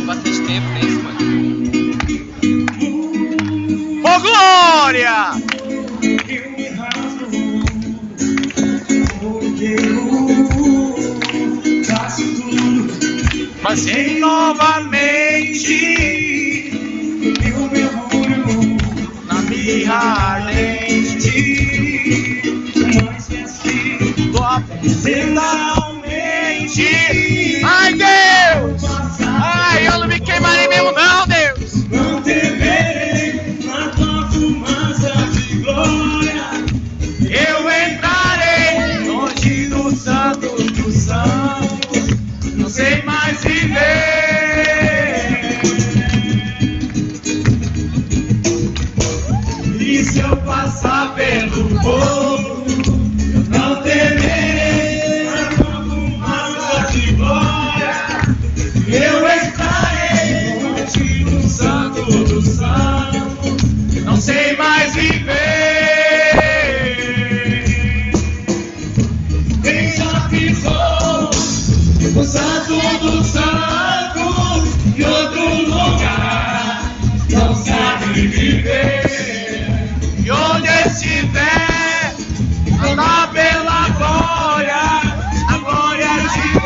bastante tempo nisso, mano. Ô, Glória! Mas vem novamente eu mergulho na minha ardente, mas assim tô acidentalmente. Ai, Deus! Ai, eu não me queimarei mesmo não, Deus! Não temerei na tua fumaça de glória. Eu entrarei longe do santo dos santos, não sei mais viver. E se eu passar pelo fogo, eu não temerei na tua fumaça de glória. Eu estarei longe do santo dos santos, não sei mais viver. Quem já pisou o santo dos santos em outro lugar não sabe viver. E onde estiver, andar pela glória, a glória de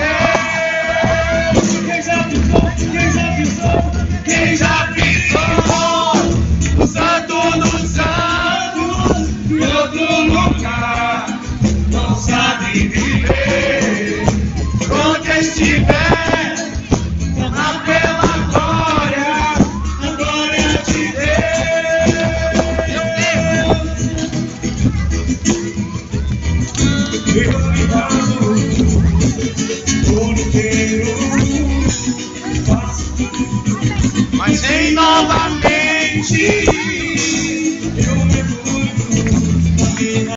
Deus. Quem já pisou, quem já pisou, quem já pisou o santo dos santos em outro lugar não sabe viver. Onde estiver, andar pela glória, a glória de Deus. Eu cuidado por inteiro, faço tudo, mas vem novamente eu mergulho